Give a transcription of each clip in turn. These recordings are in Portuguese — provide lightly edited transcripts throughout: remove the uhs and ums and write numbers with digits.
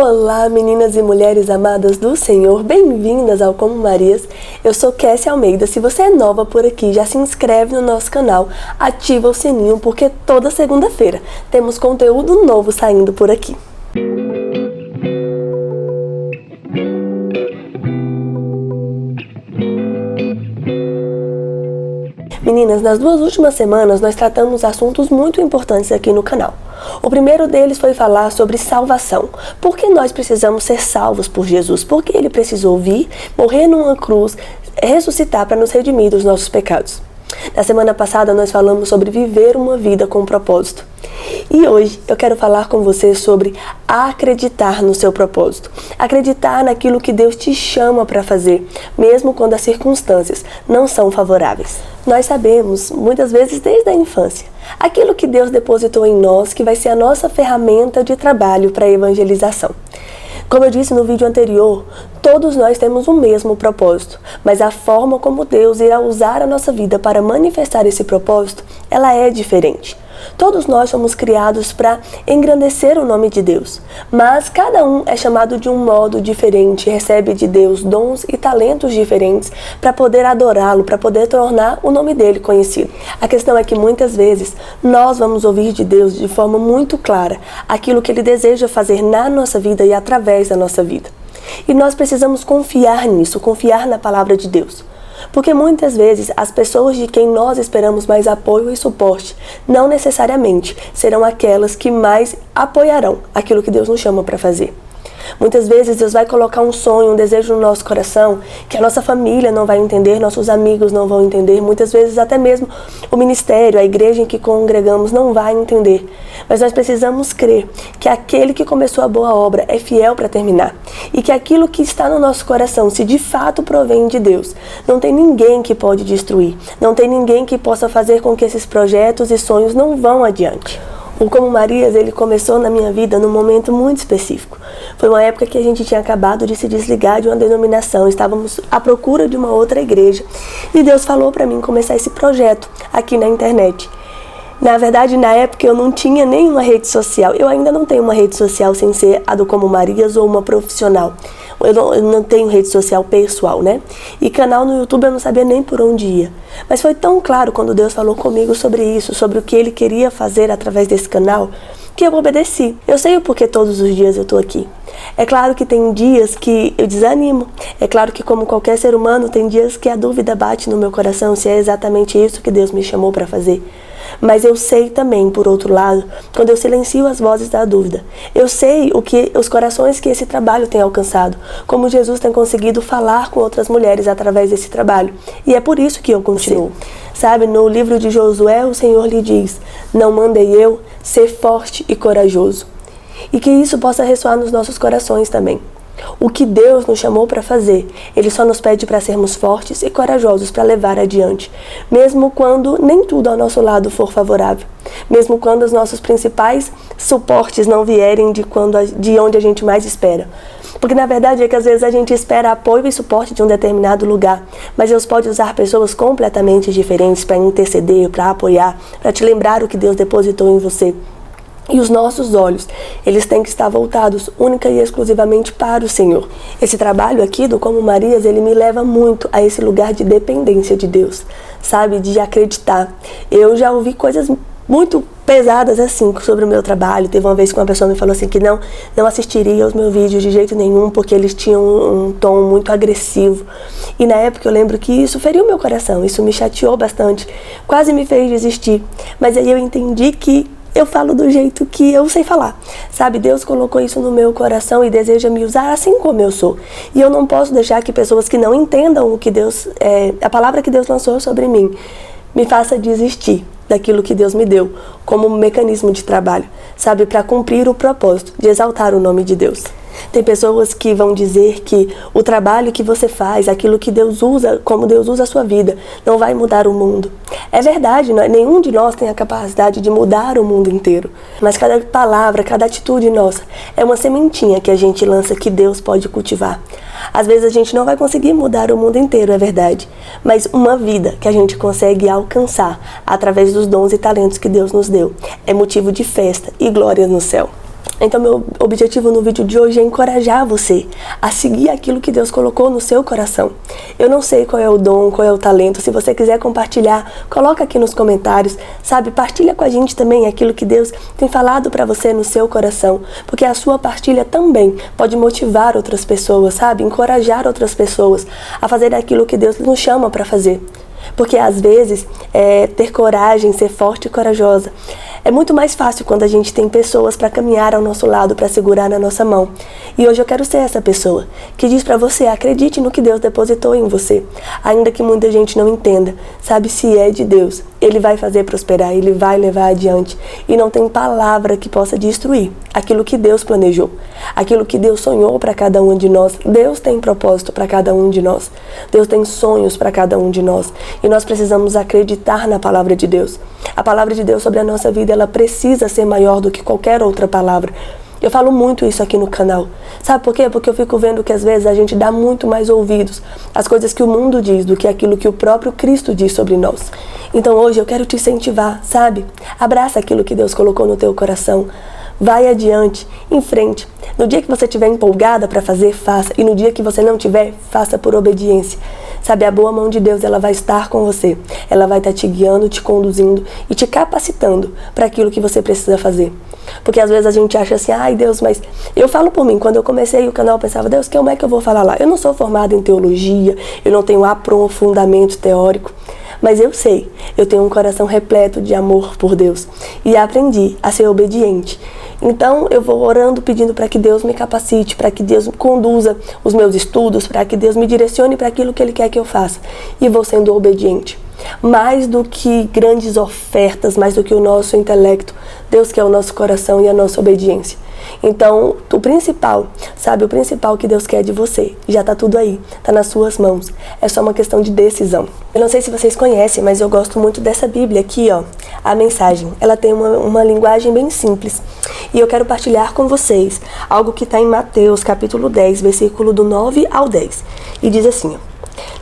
Olá, meninas e mulheres amadas do Senhor, bem-vindas ao Como Marias. Eu sou Kessia Almeida. Se você é nova por aqui, já se inscreve no nosso canal, ativa o sininho, porque toda segunda-feira temos conteúdo novo saindo por aqui. Meninas, nas 2 últimas semanas nós tratamos assuntos muito importantes aqui no canal. O primeiro deles foi falar sobre salvação. Por que nós precisamos ser salvos por Jesus? Porque Ele precisou vir, morrer numa cruz, ressuscitar para nos redimir dos nossos pecados. Na semana passada nós falamos sobre viver uma vida com propósito. E hoje eu quero falar com você sobre acreditar no seu propósito. Acreditar naquilo que Deus te chama para fazer, mesmo quando as circunstâncias não são favoráveis. Nós sabemos, muitas vezes desde a infância, aquilo que Deus depositou em nós, que vai ser a nossa ferramenta de trabalho para a evangelização. Como eu disse no vídeo anterior, todos nós temos o mesmo propósito, mas a forma como Deus irá usar a nossa vida para manifestar esse propósito, ela é diferente. Todos nós somos criados para engrandecer o nome de Deus, mas cada um é chamado de um modo diferente, recebe de Deus dons e talentos diferentes para poder adorá-lo, para poder tornar o nome dele conhecido. A questão é que muitas vezes nós vamos ouvir de Deus de forma muito clara aquilo que Ele deseja fazer na nossa vida e através da nossa vida. E nós precisamos confiar nisso, confiar na palavra de Deus. Porque muitas vezes as pessoas de quem nós esperamos mais apoio e suporte não necessariamente serão aquelas que mais apoiarão aquilo que Deus nos chama para fazer. Muitas vezes Deus vai colocar um sonho, um desejo no nosso coração que a nossa família não vai entender, nossos amigos não vão entender, muitas vezes até mesmo o ministério, a igreja em que congregamos não vai entender. Mas nós precisamos crer que aquele que começou a boa obra é fiel para terminar e que aquilo que está no nosso coração, se de fato provém de Deus, não tem ninguém que pode destruir, não tem ninguém que possa fazer com que esses projetos e sonhos não vão adiante. O Como Marias, ele começou na minha vida num momento muito específico. Foi uma época que a gente tinha acabado de se desligar de uma denominação, estávamos à procura de uma outra igreja. E Deus falou para mim começar esse projeto aqui na internet. Na verdade, na época eu não tinha nenhuma rede social. Eu ainda não tenho uma rede social sem ser a do Como Marias ou uma profissional. Eu não tenho rede social pessoal, né? E canal no YouTube eu não sabia nem por onde ia. Mas foi tão claro quando Deus falou comigo sobre isso, sobre o que Ele queria fazer através desse canal, que eu obedeci. Eu sei o porquê todos os dias eu tô aqui. É claro que tem dias que eu desanimo. É claro que, como qualquer ser humano, tem dias que a dúvida bate no meu coração se é exatamente isso que Deus me chamou para fazer. Mas eu sei também, por outro lado, quando eu silencio as vozes da dúvida, eu sei os corações que esse trabalho tem alcançado, como Jesus tem conseguido falar com outras mulheres através desse trabalho. E é por isso que eu continuo. Sabe, no livro de Josué, o Senhor lhe diz: não mandei eu ser forte e corajoso. E que isso possa ressoar nos nossos corações também. O que Deus nos chamou para fazer, Ele só nos pede para sermos fortes e corajosos para levar adiante, mesmo quando nem tudo ao nosso lado for favorável, mesmo quando os nossos principais suportes não vierem de onde a gente mais espera. Porque na verdade é que às vezes a gente espera apoio e suporte de um determinado lugar, mas Deus pode usar pessoas completamente diferentes para interceder, para apoiar, para te lembrar o que Deus depositou em você. E os nossos olhos, eles têm que estar voltados única e exclusivamente para o Senhor. Esse trabalho aqui do Como Marias, ele me leva muito a esse lugar de dependência de Deus, sabe? De acreditar. Eu já ouvi coisas muito pesadas assim sobre o meu trabalho. Teve uma vez que uma pessoa me falou assim que não assistiria aos meus vídeos de jeito nenhum porque eles tinham um tom muito agressivo. E na época eu lembro que isso feriu meu coração, isso me chateou bastante, quase me fez desistir. Mas aí eu entendi que eu falo do jeito que eu sei falar, sabe? Deus colocou isso no meu coração e deseja me usar assim como eu sou. E eu não posso deixar que pessoas que não entendam o que Deus, a palavra que Deus lançou sobre mim, me faça desistir daquilo que Deus me deu como um mecanismo de trabalho, sabe? Para cumprir o propósito de exaltar o nome de Deus. Tem pessoas que vão dizer que o trabalho que você faz, aquilo que Deus usa, como Deus usa a sua vida, não vai mudar o mundo. É verdade, nenhum de nós tem a capacidade de mudar o mundo inteiro. Mas cada palavra, cada atitude nossa é uma sementinha que a gente lança que Deus pode cultivar. Às vezes a gente não vai conseguir mudar o mundo inteiro, é verdade. Mas uma vida que a gente consegue alcançar através dos dons e talentos que Deus nos deu é motivo de festa e glória no céu. Então meu objetivo no vídeo de hoje é encorajar você a seguir aquilo que Deus colocou no seu coração. Eu não sei qual é o dom, qual é o talento. Se você quiser compartilhar, coloca aqui nos comentários, sabe? Partilha com a gente também aquilo que Deus tem falado para você no seu coração, porque a sua partilha também pode motivar outras pessoas, sabe? Encorajar outras pessoas a fazer aquilo que Deus nos chama para fazer. Porque às vezes ter coragem, ser forte e corajosa é muito mais fácil quando a gente tem pessoas para caminhar ao nosso lado, para segurar na nossa mão. E hoje eu quero ser essa pessoa que diz para você: acredite no que Deus depositou em você. Ainda que muita gente não entenda, sabe, se é de Deus, Ele vai fazer prosperar, Ele vai levar adiante. E não tem palavra que possa destruir aquilo que Deus planejou, aquilo que Deus sonhou para cada um de nós. Deus tem propósito para cada um de nós. Deus tem sonhos para cada um de nós. E nós precisamos acreditar na palavra de Deus. A palavra de Deus sobre a nossa vida, ela precisa ser maior do que qualquer outra palavra. Eu falo muito isso aqui no canal. Sabe por quê? Porque eu fico vendo que às vezes a gente dá muito mais ouvidos às coisas que o mundo diz do que aquilo que o próprio Cristo diz sobre nós. Então hoje eu quero te incentivar, sabe? Abraça aquilo que Deus colocou no teu coração. Vai adiante, em frente. No dia que você estiver empolgada para fazer, faça. E no dia que você não tiver, faça por obediência. Sabe, a boa mão de Deus, ela vai estar com você. Ela vai estar te guiando, te conduzindo e te capacitando para aquilo que você precisa fazer. Porque às vezes a gente acha assim: ai Deus, mas eu falo por mim, quando eu comecei o canal eu pensava: Deus, como é que eu vou falar lá? Eu não sou formada em teologia, eu não tenho aprofundamento teórico. Mas eu sei, eu tenho um coração repleto de amor por Deus e aprendi a ser obediente. Então eu vou orando, pedindo para que Deus me capacite, para que Deus conduza os meus estudos, para que Deus me direcione para aquilo que Ele quer que eu faça. E vou sendo obediente. Mais do que grandes ofertas, mais do que o nosso intelecto, Deus quer o nosso coração e a nossa obediência. Então, o principal, sabe, o principal que Deus quer de você, já tá tudo aí, tá nas suas mãos. É só uma questão de decisão. Eu não sei se vocês conhecem, mas eu gosto muito dessa Bíblia aqui, ó, a mensagem. Ela tem uma linguagem bem simples. E eu quero partilhar com vocês algo que está em Mateus, capítulo 10, versículo do 9 ao 10. E diz assim, ó: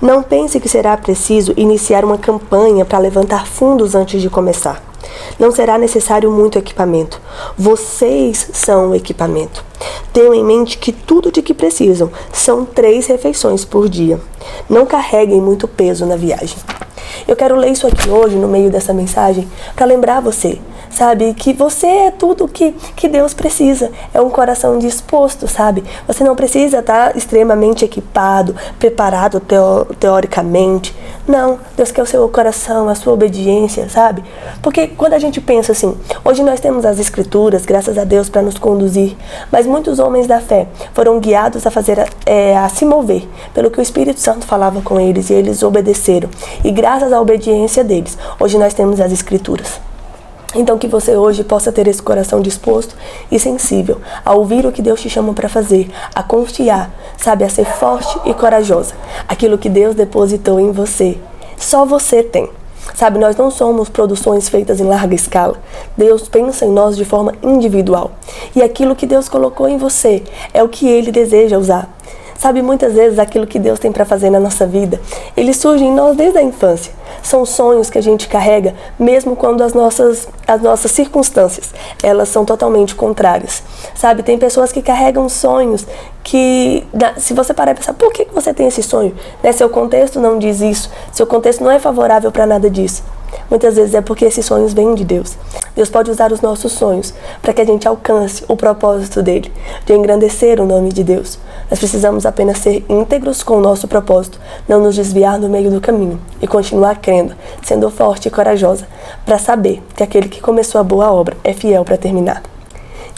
não pense que será preciso iniciar uma campanha para levantar fundos antes de começar. Não será necessário muito equipamento. Vocês são o equipamento. Tenham em mente que tudo de que precisam são 3 refeições por dia. Não carreguem muito peso na viagem. Eu quero ler isso aqui hoje, no meio dessa mensagem, para lembrar você, sabe, que você é tudo que Deus precisa. É um coração disposto, sabe? Você não precisa estar extremamente equipado, preparado teoricamente. Não, Deus quer o seu coração, a sua obediência, sabe? Porque quando a gente pensa assim, hoje nós temos as escrituras, graças a Deus, para nos conduzir, mas muitos homens da fé foram guiados a se mover pelo que o Espírito Santo falava com eles, e eles obedeceram. E graças à obediência deles, hoje nós temos as escrituras. Então que você hoje possa ter esse coração disposto e sensível a ouvir o que Deus te chama para fazer, a confiar, sabe, a ser forte e corajosa. Aquilo que Deus depositou em você, só você tem. Sabe, nós não somos produções feitas em larga escala. Deus pensa em nós de forma individual. E aquilo que Deus colocou em você é o que Ele deseja usar. Sabe, muitas vezes aquilo que Deus tem para fazer na nossa vida, ele surge em nós desde a infância. São sonhos que a gente carrega, mesmo quando as nossas circunstâncias, elas são totalmente contrárias. Sabe, tem pessoas que carregam sonhos que, se você parar e pensar, por que você tem esse sonho? Seu contexto não diz isso, seu contexto não é favorável para nada disso. Muitas vezes é porque esses sonhos vêm de Deus. Deus pode usar os nossos sonhos para que a gente alcance o propósito dele, de engrandecer o nome de Deus. Nós precisamos apenas ser íntegros com o nosso propósito, não nos desviar do meio do caminho e continuar crendo, sendo forte e corajosa, para saber que aquele que começou a boa obra é fiel para terminar.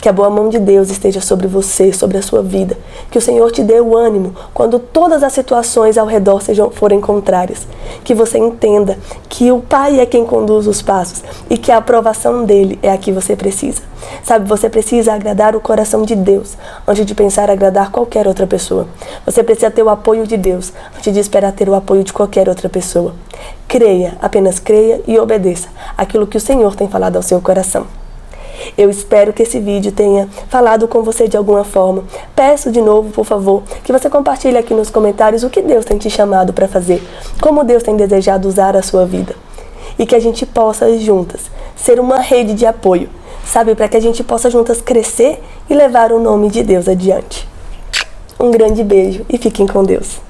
Que a boa mão de Deus esteja sobre você, sobre a sua vida. Que o Senhor te dê o ânimo quando todas as situações ao redor forem contrárias. Que você entenda que o Pai é quem conduz os passos e que a aprovação dele é a que você precisa. Sabe, você precisa agradar o coração de Deus antes de pensar agradar qualquer outra pessoa. Você precisa ter o apoio de Deus antes de esperar ter o apoio de qualquer outra pessoa. Creia, apenas creia e obedeça aquilo que o Senhor tem falado ao seu coração. Eu espero que esse vídeo tenha falado com você de alguma forma. Peço de novo, por favor, que você compartilhe aqui nos comentários o que Deus tem te chamado para fazer, como Deus tem desejado usar a sua vida. E que a gente possa, juntas, ser uma rede de apoio, sabe, para que a gente possa juntas crescer e levar o nome de Deus adiante. Um grande beijo e fiquem com Deus.